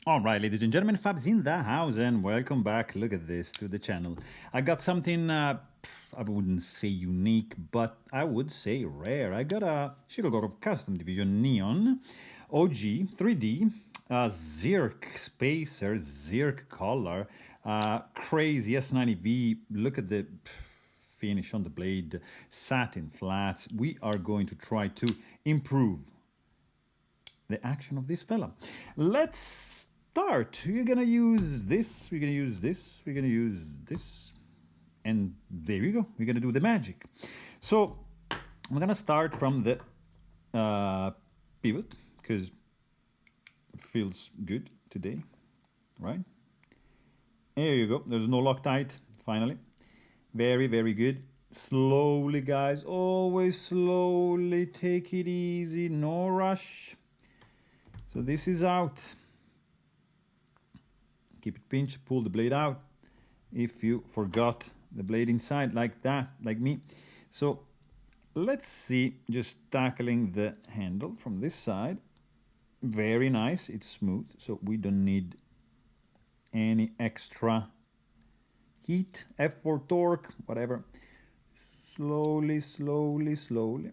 All right, ladies and gentlemen, Fab's in the house, and welcome back. Look at this to the channel. I got something, I wouldn't say unique, but I would say rare. I got a Shirogorov Custom Division Neon OG 3D Zirc Spacer, Zirc color, crazy S90V. Look at the finish on the blade, satin flats. We are going to try to improve the action of this fella. Let's start. We're gonna use this, we're gonna use this, we're gonna use this, and there we go. We're gonna do the magic. So I'm gonna start from the pivot because it feels good today, right? There you go. There's no Loctite, finally. Very, very good. Slowly, guys, always slowly. Take it easy, no rush. So this is out. Keep it pinched, pull the blade out. If you forgot the blade inside like that, like me. So let's see, just tackling the handle from this side. Very nice, it's smooth, so we don't need any extra heat, F4 torque, whatever. Slowly, slowly, slowly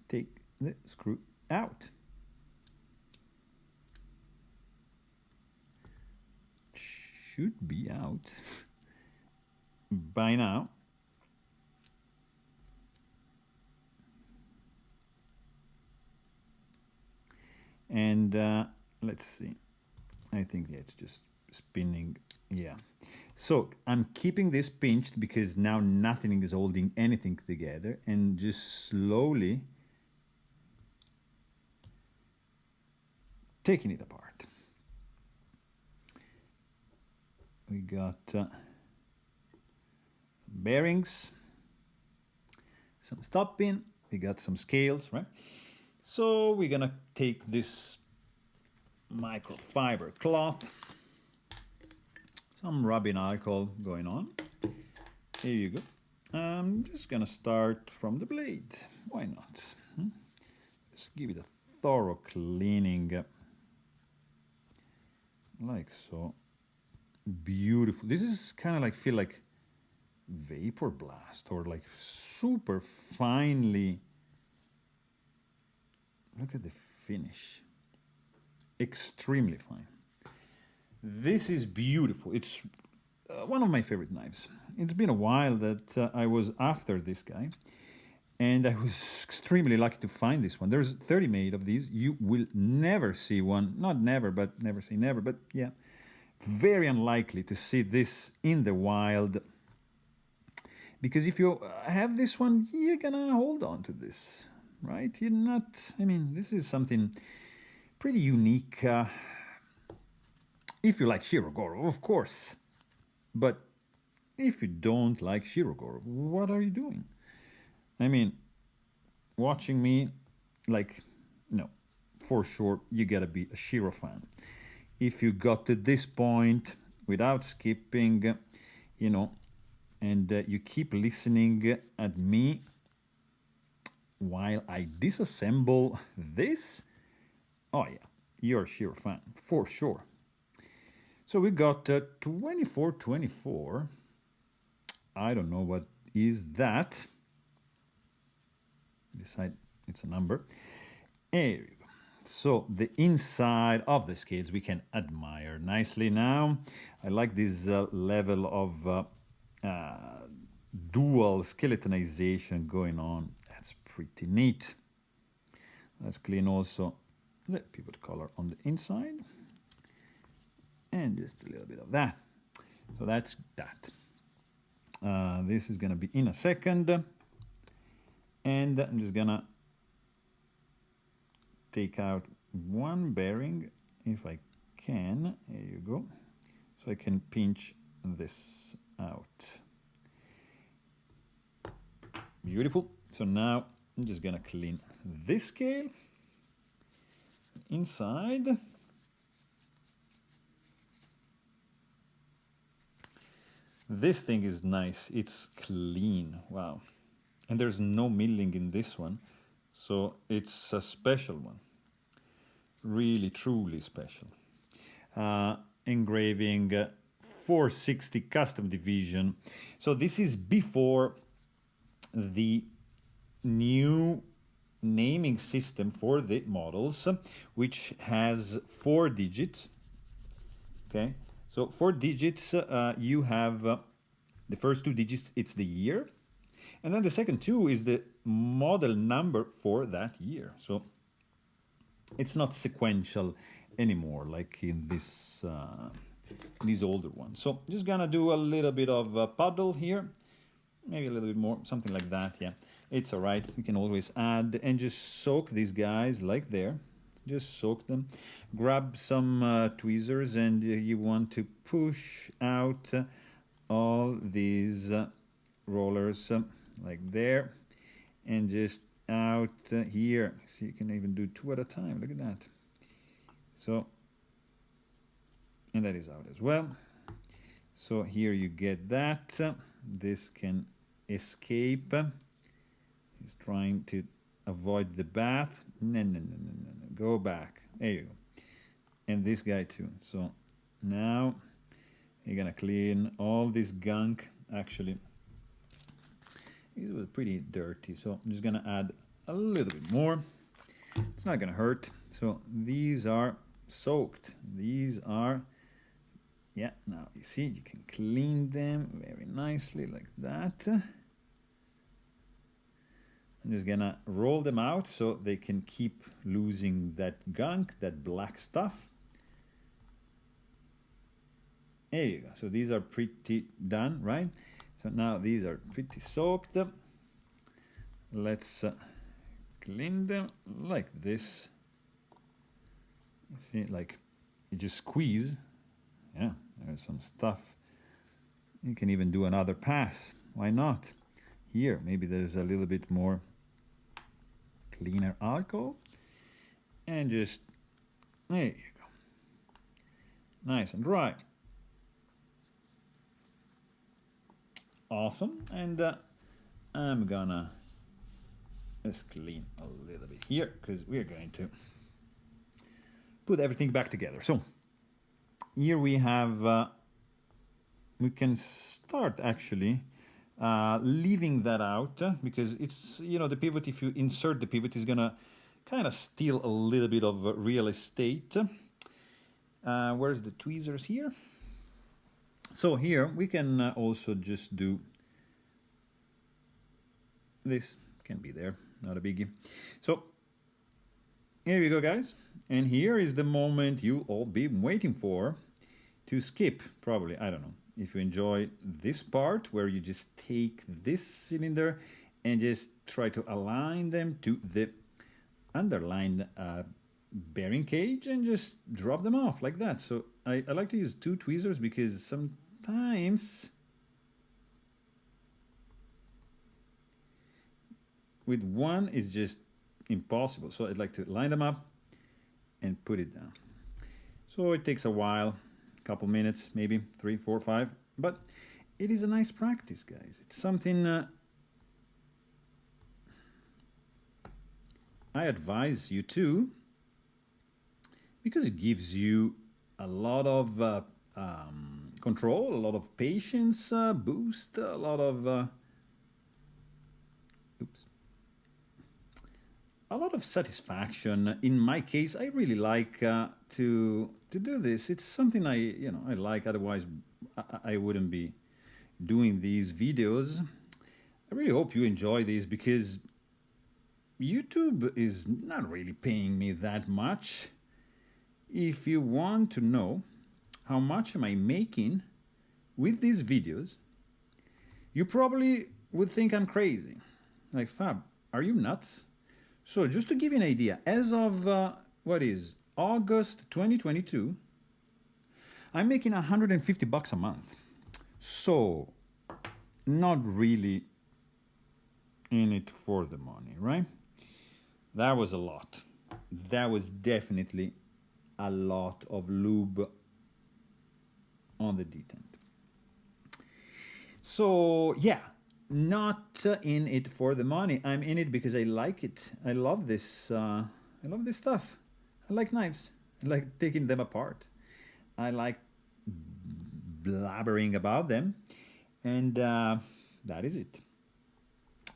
take the screw out. Should be out by now. And let's see. I think it's just spinning. Yeah. So I'm keeping this pinched because now nothing is holding anything together, and just slowly taking it apart. We got bearings, some stop pin, we got some scales, right? So we're gonna take this microfiber cloth, some rubbing alcohol going on. Here you go. I'm just gonna start from the blade. Why not? Just give it a thorough cleaning, like so. Beautiful. This is kind of like, feel like vapor blast, or like super finely. Look at the finish. Extremely fine. This is beautiful. It's one of my favorite knives. It's been a while that I was after this guy, and I was extremely lucky to find this one. There's 30 made of these. You will never see one. Not never, but never say never. But yeah, very unlikely to see this in the wild, because if you have this one, you're gonna hold on to this, right? You're not, I mean, this is something pretty unique. If you like Shirogorov, of course, but if you don't like Shirogorov, what are you doing? I mean, watching me, like, no, for sure, you gotta be a Shiro fan. If you got to this point without skipping, you know, and you keep listening at me while I disassemble this, oh yeah, you're a Shiro fan, for sure. So we got 2424. I don't know what is that. Decide it's a number. There you go. So the inside of the scales we can admire nicely now. I like this level of dual skeletonization going on. That's pretty neat. Let's clean also the pivot collar on the inside. And just a little bit of that. So that's that. This is going to be in a second. And I'm just going to take out one bearing if I can. There you go. So I can pinch this out. Beautiful. So now I'm just gonna clean this scale inside. This thing is nice. It's clean. Wow. And there's no milling in this one. So it's a special one. Really, truly special. engraving 460 custom division. So this is before the new naming system for the models, which has 4 digits. Okay, so 4 digits, you have the first 2 digits, it's the year, and then the second 2 is the model number for that year. So it's not sequential anymore like in this these older ones. So just gonna do a little bit of a puddle here, maybe a little bit more, something like that. Yeah, it's all right. You can always add and just soak these guys like there. Just soak them. Grab some tweezers, and you want to push out all these rollers like there, and just out here. See, you can even do 2 at a time. Look at that. So, and that is out as well. So here you get that. This can escape. He's trying to avoid the bath. No. Go back. There you go. And this guy too. So now you're gonna clean all this gunk. Actually, it was pretty dirty, so I'm just gonna add a little bit more. It's not gonna hurt. So these are soaked. These are, yeah, now you see, you can clean them very nicely like that. I'm just gonna roll them out so they can keep losing that gunk, that black stuff. There you go. So these are pretty done, right? So now these are pretty soaked. Let's clean them like this. See, like you just squeeze. Yeah, there's some stuff. You can even do another pass. Why not? Here, maybe there's a little bit more cleaner alcohol, and just, there you go. Nice and dry. Awesome. And I'm gonna just clean a little bit here, because we're going to put everything back together. So here we have, we can start actually leaving that out, because it's, you know, the pivot, if you insert the pivot, is gonna kind of steal a little bit of real estate. Where's the tweezers here? So here we can also just do this, can be there, not a biggie. So here we go, guys, and here is the moment you all been waiting for to skip, probably. I don't know if you enjoy this part where you just take this cylinder and just try to align them to the underlined bearing cage and just drop them off like that. So I like to use 2 tweezers, because sometimes with one is just impossible. So I'd like to line them up and put it down. So it takes a while, a couple minutes, maybe 3, 4, 5, but it is a nice practice, guys. It's something I advise you to, because it gives you a lot of control, a lot of patience boost, a lot of a lot of satisfaction. In my case, I really like to do this. It's something I like. Otherwise, I wouldn't be doing these videos. I really hope you enjoy these, because YouTube is not really paying me that much. If you want to know how much am I making with these videos, you probably would think I'm crazy. Like, Fab, are you nuts? So just to give you an idea, as of what is August 2022, I'm making $150 a month. So not really in it for the money, right? That was a lot. That was definitely a lot of lube on the detent. So yeah, not in it for the money. I'm in it because I like it. I love this. I love this stuff. I like knives. I like taking them apart. I like blabbering about them, and that is it.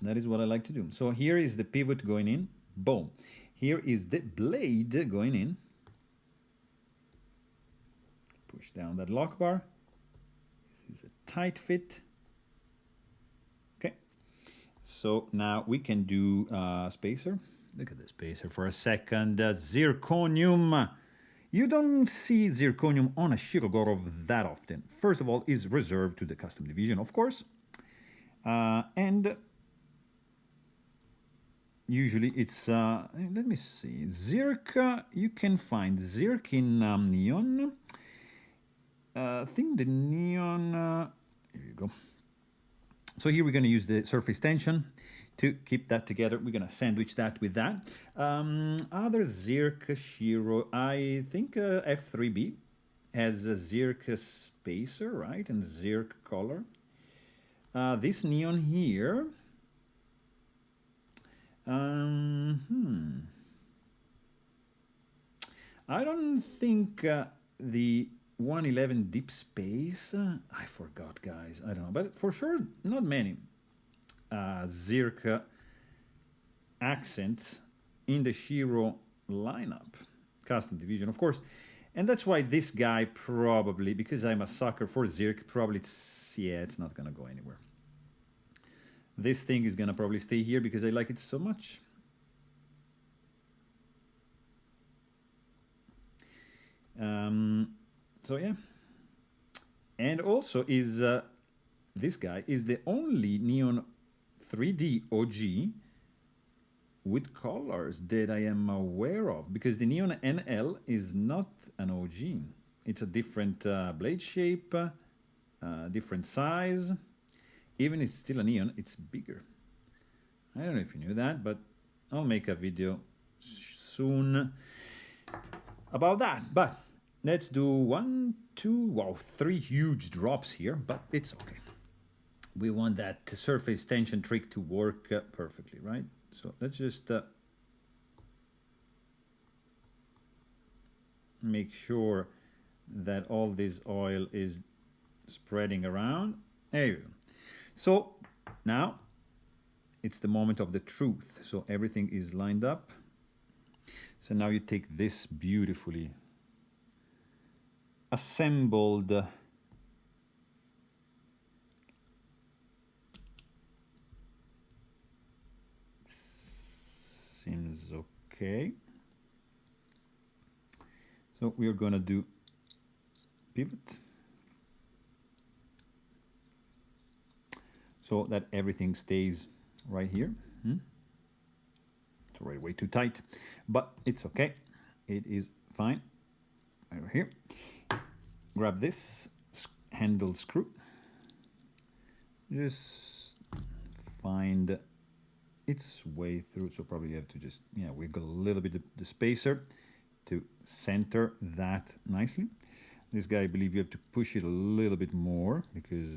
That is what I like to do. So here is the pivot going in, boom. Here is the blade going in. Push down that lock bar. This is a tight fit. Okay. So now we can do spacer. Look at the spacer for a second. Zirconium. You don't see zirconium on a Shirogorov that often. First of all, is reserved to the custom division, of course. And usually it's, let me see, Zirc, you can find Zirc in neon. I think the neon, here you go. So here we're going to use the surface tension to keep that together. We're going to sandwich that with that. Other Zirc Shiro, I think F3B has a Zirc spacer, right? And Zirc color. This neon here, I don't think the 111 deep space, I forgot, guys, I don't know, but for sure not many Zirc accents in the Shiro lineup, custom division, of course. And that's why this guy probably, because I'm a sucker for Zirc, probably it's not gonna go anywhere. This thing is gonna probably stay here because I like it so much. So yeah. And also is this guy is the only neon 3D OG with colors that I am aware of, because the neon NL is not an OG. It's a different blade shape, different size. Even if it's still a neon, it's bigger. I don't know if you knew that, but I'll make a video soon about that. But let's do 1, 2, wow, 3 huge drops here, but it's okay. We want that surface tension trick to work perfectly, right? So let's just make sure that all this oil is spreading around. There you go. So now it's the moment of the truth. So everything is lined up. So now you take this beautifully assembled seems okay. So we are going to do pivot so that everything stays right here. It's already way too tight, but it's okay. It is fine. Over here. Grab this handle screw. Just find its way through. So probably you have to just, wiggle a little bit the spacer to center that nicely. This guy, I believe you have to push it a little bit more because,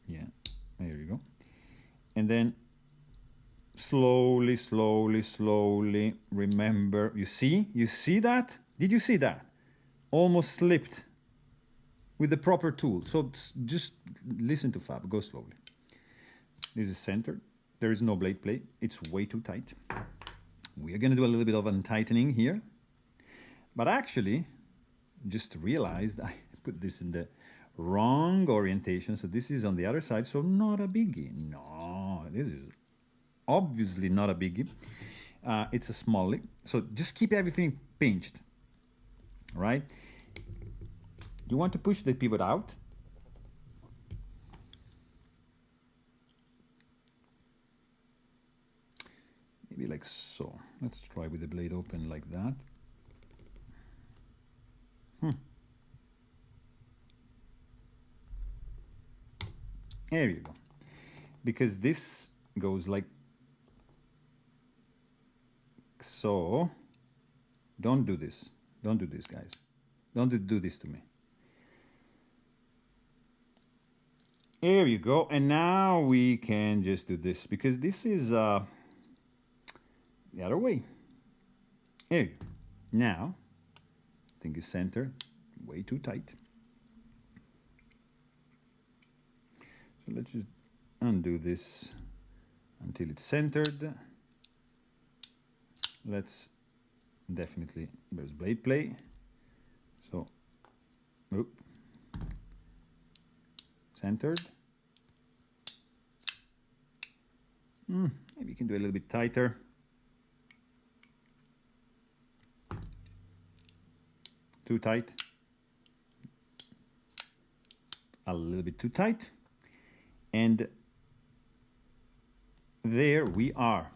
there you go. And then slowly, slowly, slowly, remember, you see that? Did you see that? Almost slipped with the proper tool. So just listen to Fab, go slowly. This is centered. There is no blade plate. It's way too tight. We are gonna do a little bit of untightening here. But actually, just realized I put this in the wrong orientation. So this is on the other side, so not a biggie. No, this is obviously not a biggie. It's a smallie. So just keep everything pinched, right? You want to push the pivot out. Maybe like so. Let's try with the blade open like that. There you go. Because this goes like so. Don't do this. Don't do this, guys. Don't do this to me. There you go. And now we can just do this because this is the other way. There you go. Now, I think it's centered. way too tight. So let's just undo this until it's centered. Let's definitely, there's blade play. So, oop, centered. Maybe you can do a little bit tighter. Too tight. A little bit too tight. And there we are.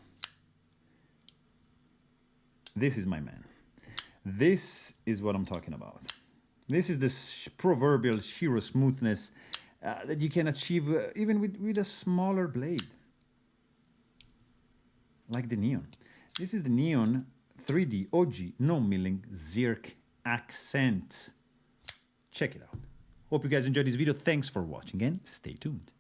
This is my man. This is what I'm talking about. This is the proverbial Shiro smoothness that you can achieve even with a smaller blade. Like the Neon. This is the Neon 3D OG no milling Zirc accent. Check it out. Hope you guys enjoyed this video. Thanks for watching and stay tuned.